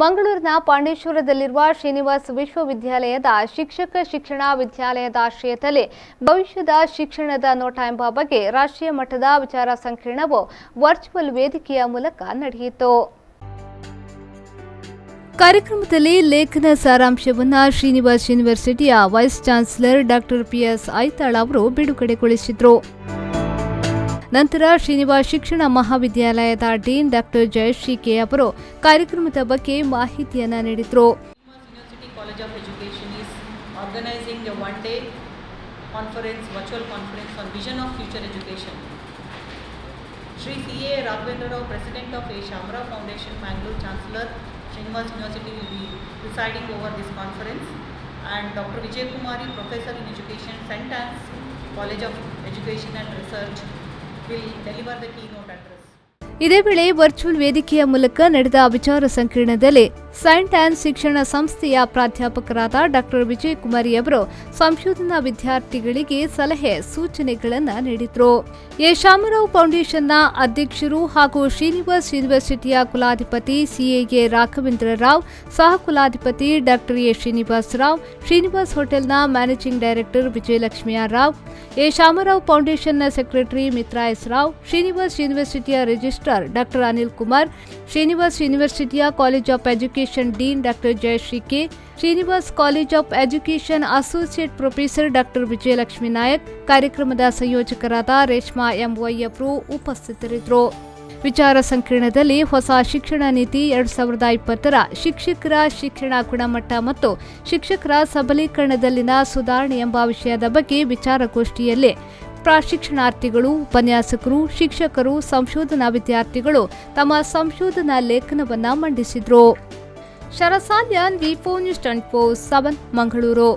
ಮಂಗಳೂರಿನ ಪಾಂಡೇಶ್ವರದಲ್ಲಿರುವ ಶ್ರೀನಿವಾಸ್ ವಿಶ್ವವಿದ್ಯಾಲಯದ ಶಿಕ್ಷಕ ಶಿಕ್ಷಣ ವಿದ್ಯಾಲಯದ ಆಶ್ರಯದಲ್ಲಿ ಭವಿಷ್ಯದ ಶಿಕ್ಷಣದ ನೋಟ ಎಂಬ ಬಗ್ಗೆ ರಾಷ್ಟ್ರೀಯ ಮಟ್ಟದ ವಿಚಾರ ಸಂಕಿರಣವು ವರ್ಚುವಲ್ ವೇದಿಕೆಯ ಮೂಲಕ ನಡೆಯಿತು. ಕಾರ್ಯಕ್ರಮದಲ್ಲಿ ಲೇಖನ ಸಾರಾಂಶವನ್ನು ಶ್ರೀನಿವಾಸ್ ಯೂನಿವರ್ಸಿಟಿಯ vice chancellor doctor PS Aithal ಅವರು ಬಿಡುಗಡೆಗೊಳಿಸಿದರು. ನಂತರ ಶ್ರೀನಿವಾಸ್ ಶಿಕ್ಷಣ ಮಹಾವಿದ್ಯಾಲಯದ ಡೀನ್ ಡಾಕ್ಟರ್ ಜಯಶ್ರೀ ಕೆ ಅವರು ಕಾರ್ಯಕ್ರಮದ ಬಗ್ಗೆ ಮಾಹಿತಿಯನ್ನು ನೀಡಿದರು. Shri C.A. Raghavendra Rao, President of A. Shamrao Foundation, Mangalore, Chancellor, Srinivas University will be presiding over this conference, and Dr. Vijay Kumari, Professor in Education, St. Anne's College of Education and Research, will deliver the keynote address. ಇದೇ ವೇಳೆ virtual ವೇದಿಕೆಯ ಮೂಲಕ ನಡೆದ ವಿಚಾರ ಸಂಕಿರಣದಲ್ಲಿ Saint ons ಶಿಕ್ಷಣ ಸಂಸ್ಥೆಯ ಪ್ರಾಧ್ಯಾಪಕರಾದ ಡಾಕ್ಟರ್ ವಿಜಯ್ ಕುಮಾರಿ ಅವರು ಸಂಶೋಧನಾ ವಿದ್ಯಾರ್ಥಿಗಳಿಗೆ ಸಲಹೆ ಸೂಚನೆಗಳನ್ನು ನೀಡಿದರು. ಎ ಶಾಮರಾವ್ ಫೌಂಡೇಶನ್ನ ಅಧ್ಯಕ್ಷರು ಹಾಗೂ ಶ್ರೀನಿವಾಸ್ ಯೂನಿವರ್ಸಿಟಿಯ ಕುಲಾಧಿಪತಿ ಸಿಎ ರಾಘವೇಂದ್ರ ರಾವ್, ಸಹ ಕುಲಾಧಿಪತಿ ಡಾಕ್ಟರ್ ಎ ಶ್ರೀನಿವಾಸ್ ರಾವ್, ಶ್ರೀನಿವಾಸ್ ಹೋಟೆಲ್ನ ಮ್ಯಾನೇಜಿಂಗ್ ಡೈರೆಕ್ಟರ್ ವಿಜಯಲಕ್ಷ್ಮಿಯ ರಾವ್, ಎ ಶಾಮರಾವ್ ಫೌಂಡೇಶನ್ನ ಸೆಕ್ರೆಟರಿ ಮಿತ್ರಾ ಎಸ್ ರಾವ್, ಶ್ರೀನಿವಾಸ್ ಯೂನಿವರ್ಸಿಟಿಯ ರಿಜಿಸ್ಟ್ರಾರ್ ಡಾಕ್ಟರ್ ಅನಿಲ್ ಕುಮಾರ್, ಶ್ರೀನಿವಾಸ್ ಯೂನಿವರ್ಸಿಟಿಯ college of education dean doctor Jayashree K, Srinivas college of education associate professor doctor Vijayalakshmi Nayak, ಕಾರ್ಯಕ್ರಮದ ಸಂಯೋಜಕರಾದ ರೇಷ್ಮಾ ಎಂವೈ ಅವರು ಉಪಸ್ಥಿತರಿದ್ದರು. ವಿಚಾರ ಸಂಕಿರಣದಲ್ಲಿ ಹೊಸ ಶಿಕ್ಷಣ ನೀತಿ 2020ರ ಶಿಕ್ಷಕರ ಶಿಕ್ಷಣ ಗುಣಮಟ್ಟ ಮತ್ತು ಶಿಕ್ಷಕರ ಸಬಲೀಕರಣದಲ್ಲಿನ ಸುಧಾರಣೆ ಎಂಬ ವಿಷಯದ ಬಗ್ಗೆ ವಿಚಾರಗೋಷ್ಠಿಯಲ್ಲಿ ಪ್ರಶಿಕ್ಷಣಾರ್ಥಿಗಳು, ಉಪನ್ಯಾಸಕರು, ಶಿಕ್ಷಕರು, ಸಂಶೋಧನಾ ವಿದ್ಯಾರ್ಥಿಗಳು ತಮ್ಮ ಸಂಶೋಧನಾ ಲೇಖನವನ್ನು ಮಂಡಿಸಿದರು. ಶರಸಾಲ್ಯಾನ್ ವಿ4 ನ್ಯೂಸ್ 24/7 ಮಂಗಳೂರು.